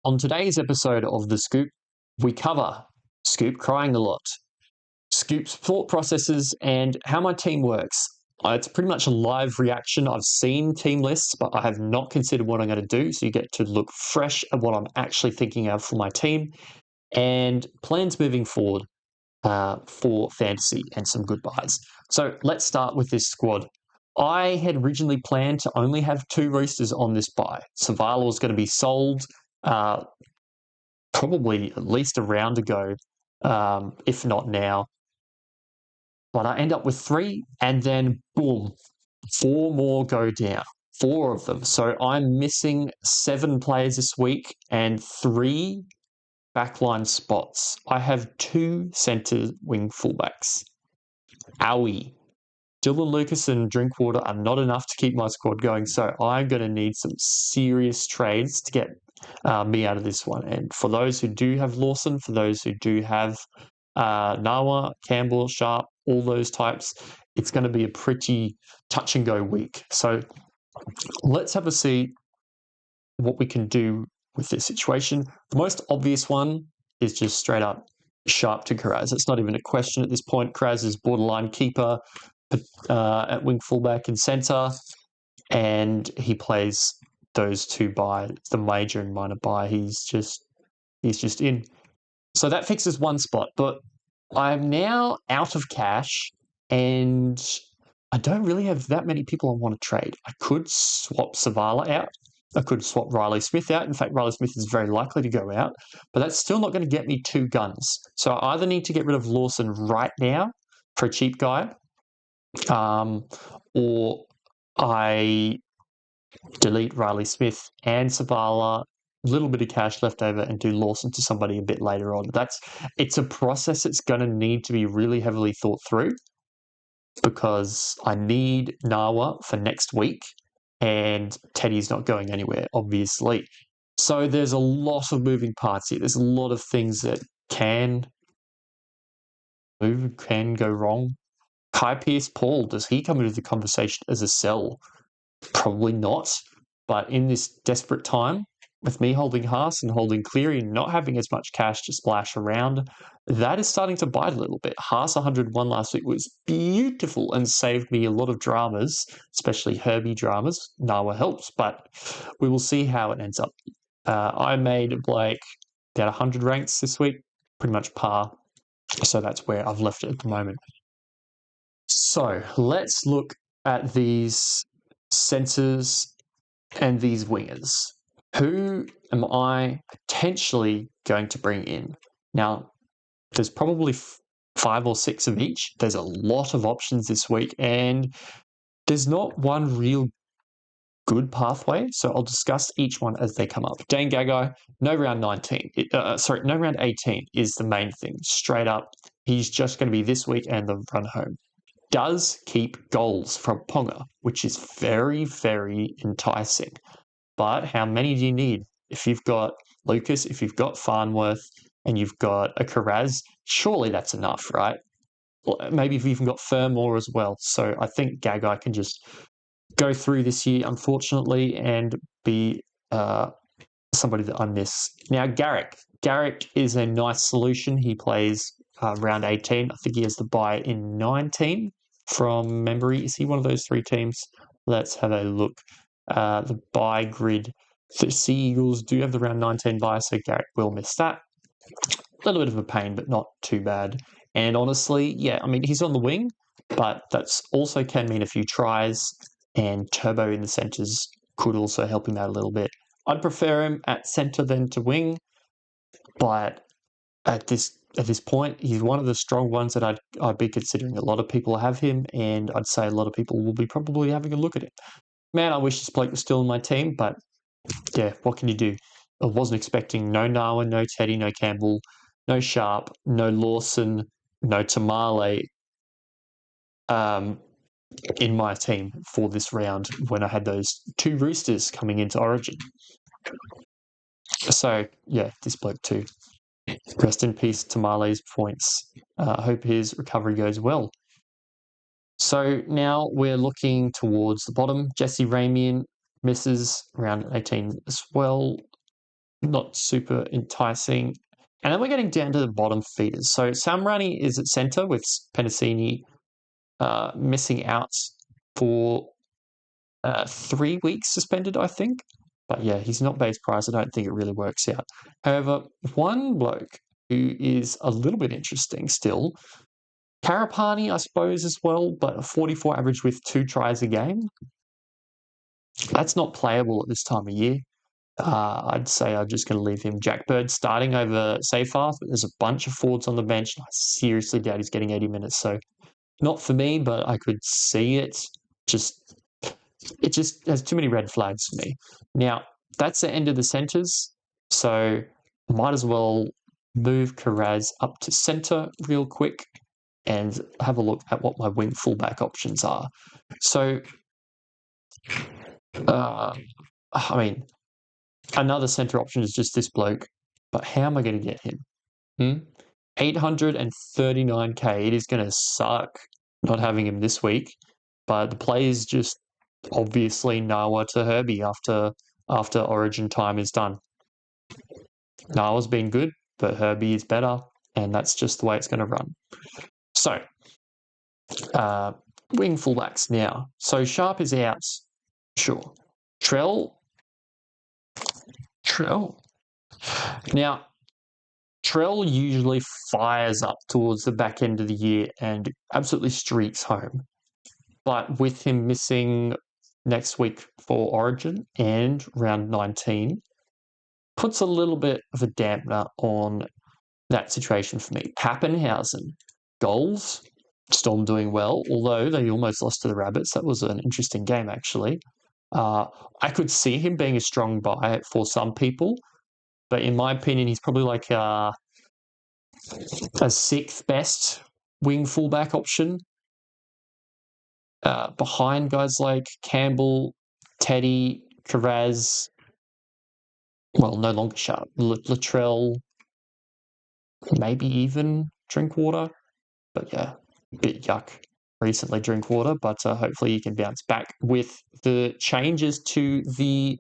On today's episode of The Scoop, we cover Scoop crying a lot, Scoop's thought processes, and how my team works. It's pretty much a live reaction. I've seen team lists, but I have not considered what I'm going to do. So you get to look fresh at what I'm actually thinking of for my team and plans moving forward for fantasy and some goodbyes. So let's start with this squad. I had originally planned to only have 2 roosters on this bye. Survival was going to be sold probably at least a round ago, if not now. But I end up with 3, and then boom, 4 more go down. 4 of them. So I'm missing 7 players this week and 3 backline spots. I have 2 centre wing fullbacks. Owie. Dylan Lucas and Drinkwater are not enough to keep my squad going, so I'm going to need some serious trades to get me out of this one. And for those who do have Lawson, for those who do have Nawa, Campbell, Sharp, all those types, it's going to be a pretty touch and go week. So let's have a see what we can do with this situation. The most obvious one is just straight up Sharp to Karaz. It's not even a question at this point. Karaz is borderline keeper at wing fullback and centre, and he plays those 2 by the major and minor by. He's just in. So that fixes 1 spot, but I'm now out of cash and I don't really have that many people I want to trade. I could swap Savala out. I could swap Riley Smith out. In fact, Riley Smith is very likely to go out, but that's still not going to get me 2 guns. So I either need to get rid of Lawson right now for a cheap guy, or I delete Riley Smith and Savala, a little bit of cash left over, and do Lawson to somebody a bit later on. It's a process that's going to need to be really heavily thought through because I need Nawa for next week and Teddy's not going anywhere, obviously. So there's a lot of moving parts here. There's a lot of things that can go wrong. Kai Pearce-Paul, does he come into the conversation as a sell? Probably not. But in this desperate time, with me holding Haas and holding Cleary and not having as much cash to splash around, that is starting to bite a little bit. Haas 101 last week was beautiful and saved me a lot of dramas, especially Herbie dramas. Nawa helps, but we will see how it ends up. I made like about 100 ranks this week, pretty much par. So that's where I've left it at the moment. So let's look at these centres and these wingers. Who am I potentially going to bring in? Now, there's probably 5 or 6 of each. There's a lot of options this week, and there's not one real good pathway. So I'll discuss each one as they come up. Dane Gagai, no round 19. No round 18 is the main thing. Straight up, he's just going to be this week and the run home. Does keep goals from Ponga, which is very, very enticing. But how many do you need? If you've got Lucas, if you've got Farnworth, and you've got a Karaz, surely that's enough, right? Maybe you've even got Furmore as well. So I think Gagai can just go through this year, unfortunately, and be somebody that I miss. Now, Garrick. Garrick is a nice solution. He plays round 18. I think he has the bye in 19 from memory. Is he one of those 3 teams? Let's have a look. The bye grid. The Sea Eagles do have the round 19 bye, so Garrick will miss that. A little bit of a pain, but not too bad. And honestly, yeah, I mean, he's on the wing, but that's also can mean a few tries, and Turbo in the centres could also help him out a little bit. I'd prefer him at centre than to wing, but at this point, he's one of the strong ones that I'd be considering. A lot of people have him, and I'd say a lot of people will be probably having a look at him. Man, I wish this bloke was still in my team, but yeah, what can you do? I wasn't expecting no Nawa, no Teddy, no Campbell, no Sharp, no Lawson, no Tamale in my team for this round when I had those 2 Roosters coming into Origin. So, yeah, this bloke too. Rest in peace, Tamale's points. I hope his recovery goes well. So now we're looking towards the bottom. Jesse Ramian misses round 18 as well. not super enticing. And then we're getting down to the bottom feeders. So Samrani is at centre with Penasini missing out for 3 weeks suspended, I think. But yeah, he's not base price. I don't think it really works out. However, one bloke who is a little bit interesting still, Karapani, I suppose, as well, but a 44 average with 2 tries a game. That's not playable at this time of year. I'd say I'm just going to leave him. Jack Bird starting over Seyfarth, but there's a bunch of forwards on the bench. I seriously doubt he's getting 80 minutes. So not for me, but I could see it. It just has too many red flags for me. Now, that's the end of the centres. So might as well move Carraz up to centre real quick and have a look at what my wing fullback options are. So, I mean, another centre option is just this bloke, but how am I going to get him? 839k. It is going to suck not having him this week, but the play is just obviously Nawa to Herbie after Origin time is done. Nawa's been good, but Herbie is better, and that's just the way it's going to run. So, wing fullbacks now. So Sharp is out, sure. Trell. Now, Trell usually fires up towards the back end of the year and absolutely streaks home. But with him missing next week for Origin and round 19, puts a little bit of a dampener on that situation for me. Pappenhausen, goals, Storm doing well, although they almost lost to the Rabbits. That was an interesting game, actually. I could see him being a strong buy for some people, but in my opinion, he's probably like a 6th best wing fullback option behind guys like Campbell, Teddy, Carraz, well, no longer Sharp, Latrell, maybe even Drinkwater. But yeah, a bit yuck recently, Drinkwater, but hopefully you can bounce back with the changes to the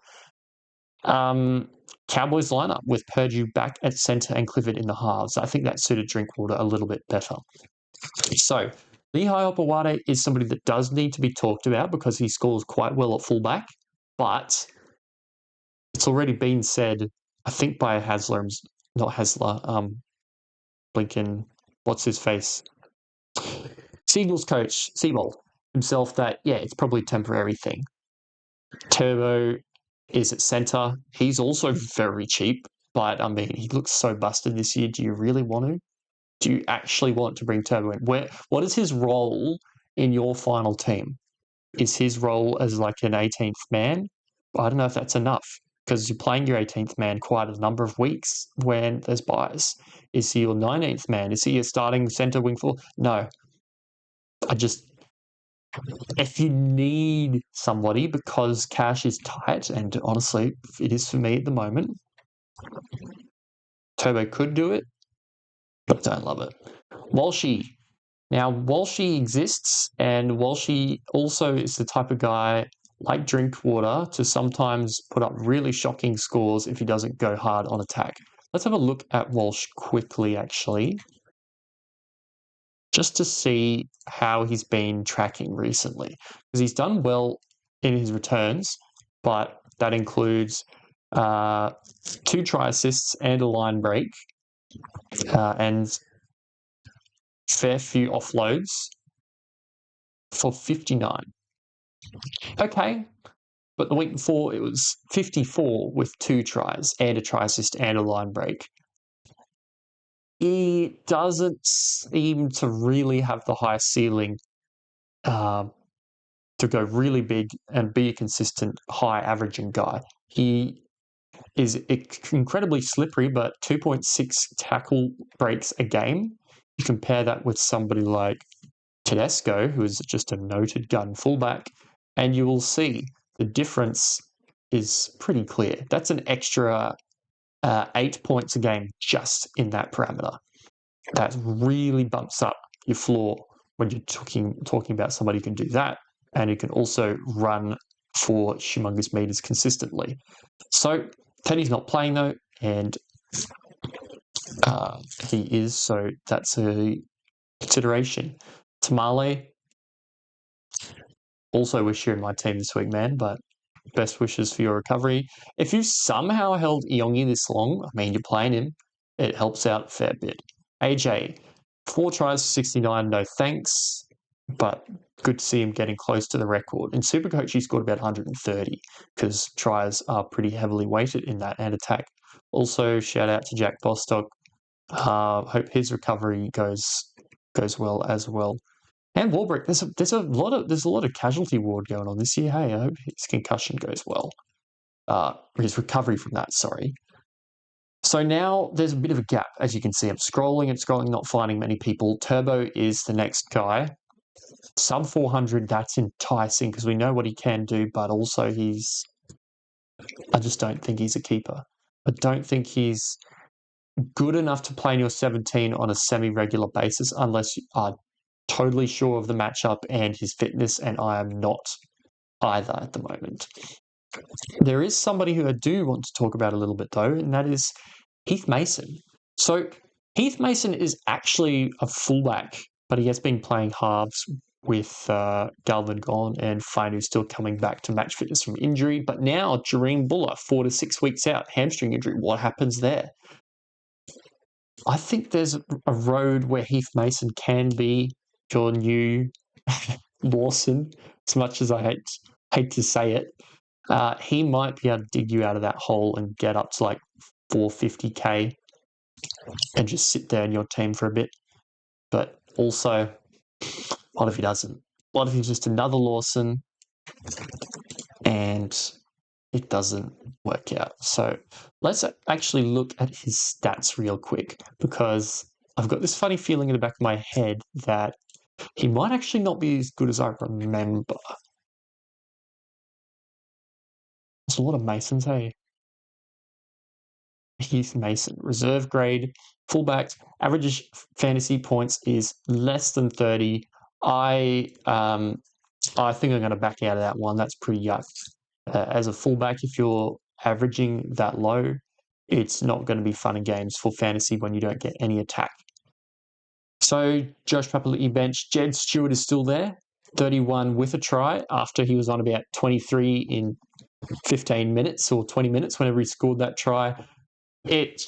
Cowboys lineup with Purdue back at centre and Clifford in the halves. I think that suited Drinkwater a little bit better. So, Lehigh Opawade is somebody that does need to be talked about because he scores quite well at fullback, but it's already been said, I think by not Hasler, Blinken, what's his face? Seagulls coach, Seabold himself, that, yeah, it's probably a temporary thing. Turbo is at centre. He's also very cheap, but I mean, he looks so busted this year. Do you really want to? Do you actually want to bring Turbo in? What is his role in your final team? Is his role as like an 18th man? I don't know if that's enough because you're playing your 18th man quite a number of weeks when there's buys. Is he your 19th man? Is he a starting centre wing full? No. If you need somebody because cash is tight, and honestly, it is for me at the moment, Turbo could do it, but don't love it. Walshy. Now, Walshy exists, and Walshy also is the type of guy, like Drinkwater, to sometimes put up really shocking scores if he doesn't go hard on attack. Let's have a look at Walsh quickly, actually, just to see how he's been tracking recently. Because he's done well in his returns, but that includes 2 try assists and a line break, and fair few offloads for 59. Okay, but the week before it was 54 with 2 tries and a try assist and a line break. He doesn't seem to really have the high ceiling to go really big and be a consistent high averaging guy. He is incredibly slippery, but 2.6 tackle breaks a game. You compare that with somebody like Tedesco, who is just a noted gun fullback, and you will see the difference is pretty clear. That's an extra 8 points a game just in that parameter. That really bumps up your floor when you're talking about somebody who can do that and who can also run for humongous meters consistently. So Teddy's not playing though. and he is, so that's a consideration. Tamale, also wish you're in my team this week, man, but best wishes for your recovery. If you somehow held Iongi this long, I mean, you're playing him, it helps out a fair bit. AJ, 4 tries, 69, no thanks, but good to see him getting close to the record. In Supercoach, he scored about 130 because tries are pretty heavily weighted in that and attack. Also, shout out to Jack Bostock. Hope his recovery goes well as well. And Warbrick, there's a lot of casualty ward going on this year. Hey, I hope his concussion goes well. His recovery from that, sorry. So now there's a bit of a gap, as you can see. I'm scrolling and scrolling, not finding many people. Turbo is the next guy. Sub 400, that's enticing because we know what he can do, but also I just don't think he's a keeper. I don't think he's good enough to play in your 17 on a semi-regular basis unless you are totally sure of the matchup and his fitness, and I am not either at the moment. There is somebody who I do want to talk about a little bit though, and that is Heath Mason. So Heath Mason is actually a fullback, but he has been playing halves with Galvin gone and Fainu still coming back to match fitness from injury. But now Jareen Buller, 4 to 6 weeks out, hamstring injury. What happens there? I think there's a road where Heath Mason can be your new Lawson, as much as I hate to say it. He might be able to dig you out of that hole and get up to like 450k and just sit there in your team for a bit. But also, what if he doesn't? What if he's just another Lawson and it doesn't work out? So let's actually look at his stats real quick, because I've got this funny feeling in the back of my head that he might actually not be as good as I remember. There's a lot of Masons, hey? Heath Mason, reserve grade, fullback, average fantasy points is less than 30. I think I'm going to back out of that one. That's pretty yuck. As a fullback, if you're averaging that low, it's not going to be fun and games for fantasy when you don't get any attack. So Josh Papali'i bench. Jed Stewart is still there, 31 with a try after he was on about 23 in 15 minutes or 20 minutes whenever he scored that try. It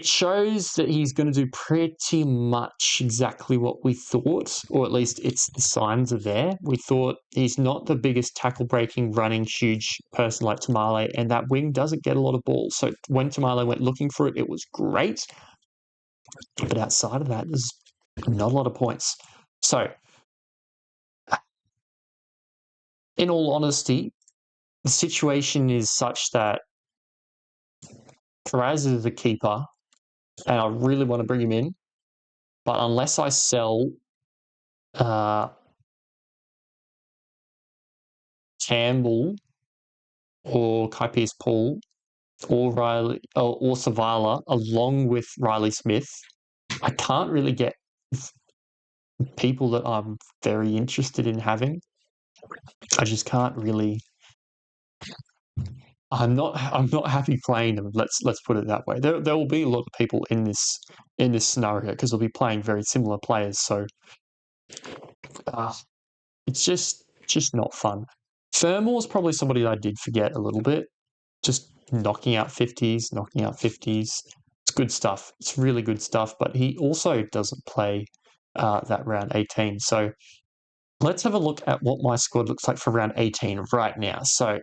shows that he's going to do pretty much exactly what we thought, or at least the signs are there. We thought he's not the biggest tackle-breaking, running, huge person like Tamale, and that wing doesn't get a lot of balls. So when Tamale went looking for it, it was great. But outside of that, there's not a lot of points. So, in all honesty, the situation is such that Faraz is the keeper, and I really want to bring him in. But unless I sell Campbell or Kaipi's Paul or Riley or Savala along with Riley Smith, I can't really get people that I'm very interested in having. I just can't really. I'm not happy playing them. Let's put it that way. There will be a lot of people in this scenario because they'll be playing very similar players. So it's just not fun. Fermore's probably somebody that I did forget a little bit. Just knocking out 50s. It's good stuff. It's really good stuff. But he also doesn't play that round 18. So let's have a look at what my squad looks like for round 18 right now. So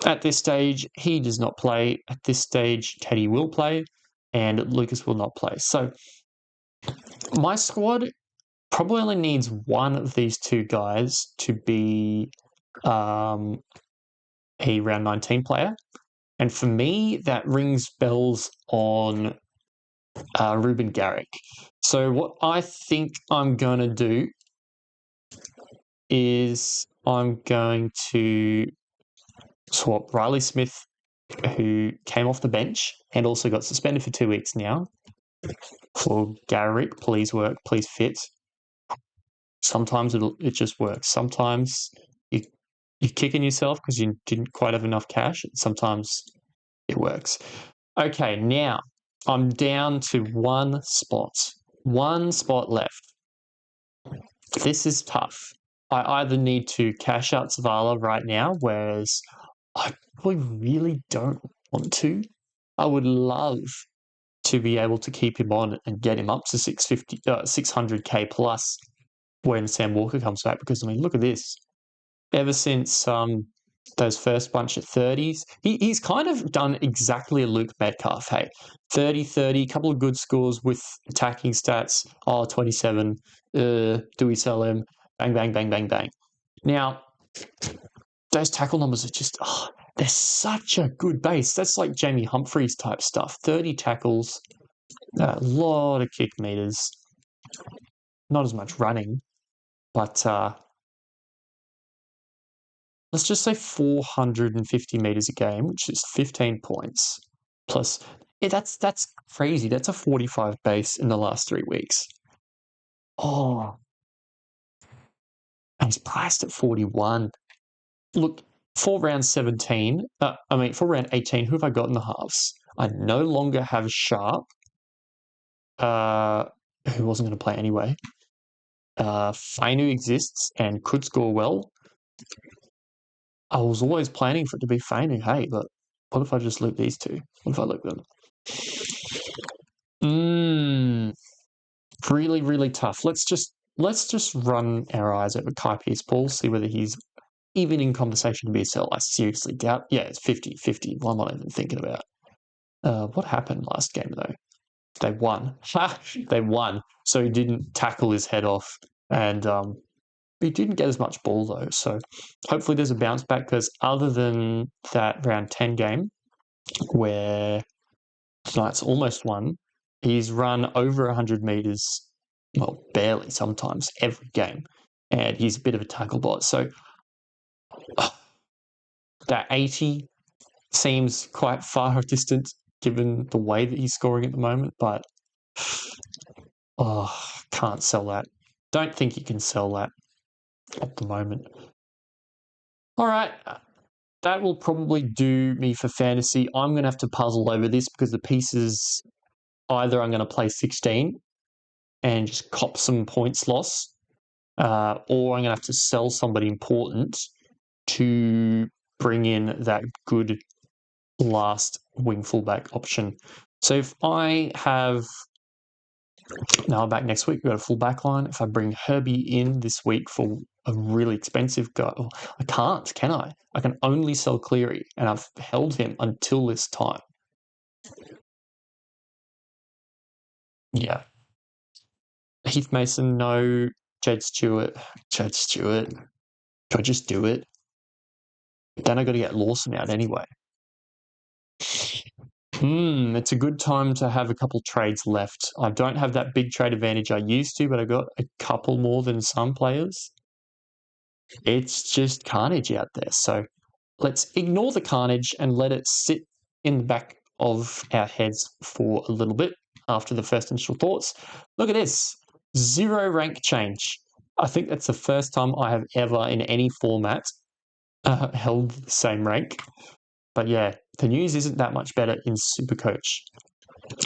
at this stage, he does not play. At this stage, Teddy will play, and Lucas will not play. So my squad probably only needs one of these two guys to be a round 19 player. And for me, that rings bells on Ruben Garrick. So what I think I'm going to do is I'm going to swap Riley Smith, who came off the bench and also got suspended for 2 weeks now, for Garrick. Please work, please fit. Sometimes it just works. Sometimes you're kicking yourself because you didn't quite have enough cash. Sometimes It works. Okay, now I'm down to one spot left. This is tough. I either need to cash out Zavala right now, whereas I probably really don't want to. I would love to be able to keep him on and get him up to 600k plus when Sam Walker comes back. Because I mean, look at this. Ever since those first bunch of 30s, he's kind of done exactly a Luke Metcalf. Hey, 30, couple of good scores with attacking stats. 27. Do we sell him? Bang, bang, bang, bang, bang. Now, those tackle numbers are just, they're such a good base. That's like Jamie Humphries type stuff. 30 tackles, a lot of kick meters, not as much running, but let's just say 450 meters a game, which is 15 points. Plus, that's crazy. That's a 45 base in the last 3 weeks. Oh, and he's priced at 41. Look, for round 17, for round 18, who have I got in the halves? I no longer have Sharp, who wasn't going to play anyway. Fainu exists and could score well. I was always planning for it to be Fainu, hey, but what if I just loop these two? What if I loop them? Really, really tough. Let's just run our eyes over Kai Pearce-Paul, see whether he's even in conversation to be a sell. I seriously doubt. Yeah, it's 50-50. What am I even thinking about? What happened last game, though? They won. They won. So he didn't tackle his head off. And he didn't get as much ball, though. So hopefully there's a bounce back, because other than that round 10 game, where Knights almost won, he's run over 100 meters, well, barely sometimes, every game. And he's a bit of a tackle bot. So that 80 seems quite far distant given the way that he's scoring at the moment, but can't sell that. Don't think you can sell that at the moment. All right, that will probably do me for fantasy. I'm going to have to puzzle over this, because the pieces, either I'm going to play 16 and just cop some points loss, or I'm going to have to sell somebody important to bring in that good last wing fullback option. So if I have, now I'm back next week, we've got a full back line. If I bring Herbie in this week for a really expensive guy, I can't, can I? I can only sell Cleary, and I've held him until this time. Yeah. Heath Mason, no. Jed Stewart. Do I just do it? Then I got to get Lawson out anyway. It's a good time to have a couple trades left. I don't have that big trade advantage I used to, but I got a couple more than some players. It's just carnage out there. So let's ignore the carnage and let it sit in the back of our heads for a little bit after the first initial thoughts. Look at this. 0 rank change. I think that's the first time I have ever in any format held the same rank. But yeah, the news isn't that much better in Supercoach.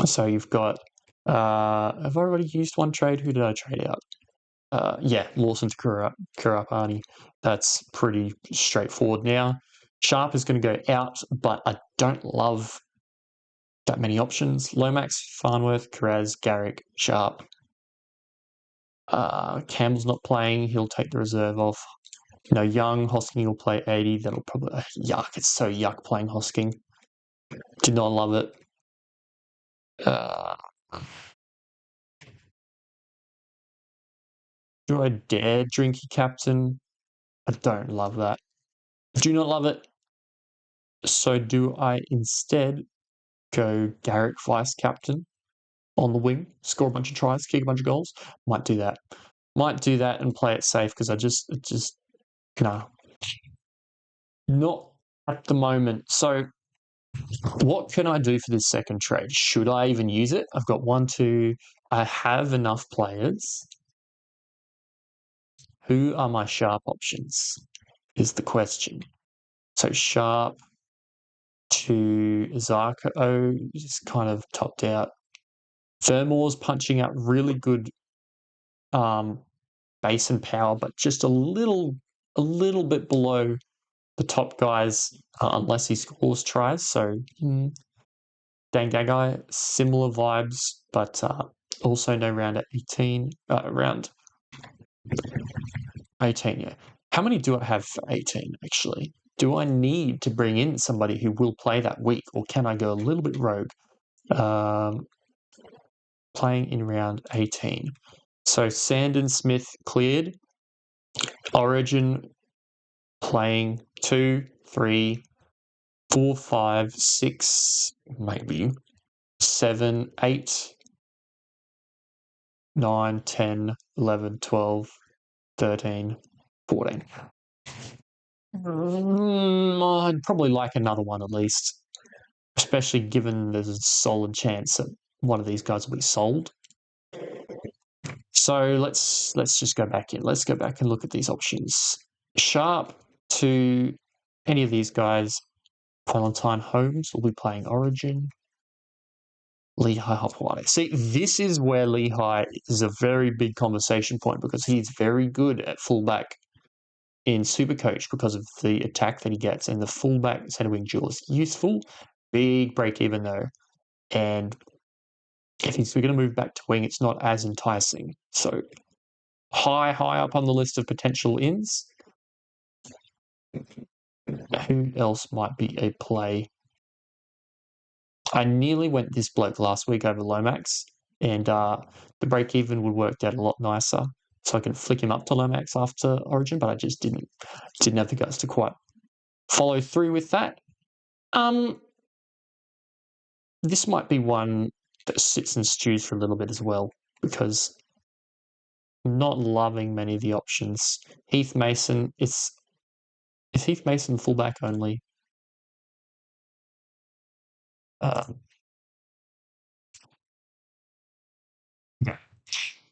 So you've got, have I already used one trade? Who did I trade out? Yeah, Lawson to Kurapani. That's pretty straightforward now. Sharp is going to go out, but I don't love that many options. Lomax, Farnworth, Carraz, Garrick, Sharp. Campbell's not playing. He'll take the reserve off. Young, Hosking will play 80. That'll probably, yuck. It's so yuck playing Hosking. Did not love it. Do I dare Drinky captain? I don't love that. Do not love it. So do I instead go Garrick vice captain on the wing, score a bunch of tries, kick a bunch of goals? Might do that. And play it safe, because no. Not at the moment. So what can I do for this second trade? Should I even use it? I've got 1, 2. I have enough players. Who are my Sharp options is the question. So Sharp, to Zarko, just kind of topped out. Furmore's punching out really good base and power, but just a little bit below the top guys, unless he scores tries. So Dangagai, similar vibes, but also no round at 18. Round 18, yeah. How many do I have for 18, actually? Do I need to bring in somebody who will play that week, or can I go a little bit rogue? Playing in round 18. So Sandon Smith cleared. Origin playing 2, 3, 4, 5, 6, maybe 7, 8, 9, 10, 11, 12, 13, 14. I'd probably like another one at least, especially given there's a solid chance that one of these guys will be sold. So let's just go back in. Let's go back and look at these options. Sharp to any of these guys. Valentine Holmes will be playing Origin. Lehigh Hopwade. See, this is where Lehigh is a very big conversation point because he's very good at fullback in Supercoach because of the attack that he gets, and the fullback centre wing duel is useful. Big break even though, and if he's going to move back to wing, it's not as enticing. So high up on the list of potential ins. Who else might be a play? I nearly went this bloke last week over Lomax, and the break even would work out a lot nicer. So I can flick him up to Lomax after Origin, but I just didn't have the guts to quite follow through with that. This might be one that sits and stews for a little bit as well, because I'm not loving many of the options. Heath Mason, is Heath Mason fullback only? Yeah.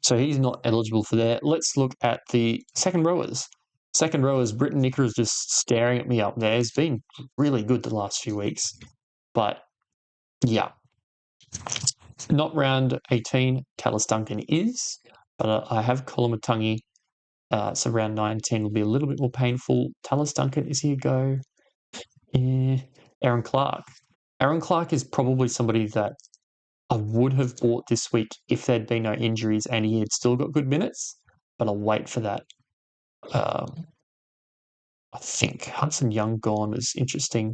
So he's not eligible for that. Let's look at the second rowers. Second rowers, Britton Nicker is just staring at me up there. He's been really good the last few weeks. But, yeah. Not round 18, Tallis Duncan is. But I have Kolomatangi. So round 19 will be a little bit more painful. Tallis Duncan, is he a go? Yeah. Aaron Clark. Aaron Clark is probably somebody that I would have bought this week if there'd been no injuries and he had still got good minutes, but I'll wait for that. I think Hudson Young gone is interesting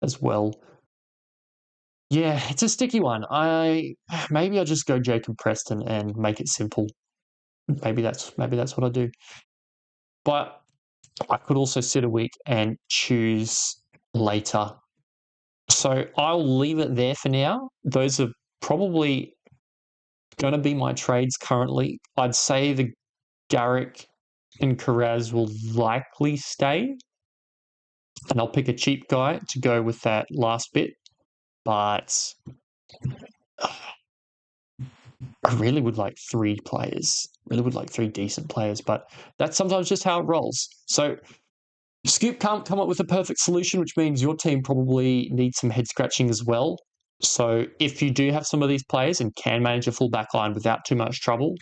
as well. Yeah, it's a sticky one. Maybe I'll just go Jacob Preston and make it simple. Maybe that's what I do. But I could also sit a week and choose later. So I'll leave it there for now. Those are probably going to be my trades currently. I'd say the Garrick and Carraz will likely stay, and I'll pick a cheap guy to go with that last bit. But I really would like 3 players. Really would like 3 decent players, but that's sometimes just how it rolls. So Scoop can't come up with a perfect solution, which means your team probably needs some head scratching as well. So if you do have some of these players and can manage a full back line without too much trouble,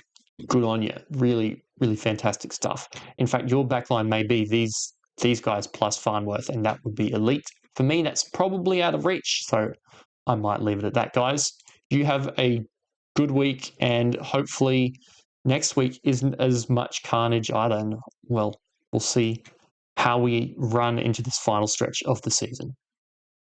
good on you. Really, really fantastic stuff. In fact, your backline may be these guys plus Farnworth, and that would be elite. For me, that's probably out of reach, so I might leave it at that, guys. You have a good week, and hopefully next week isn't as much carnage either. And, well, we'll see how we run into this final stretch of the season.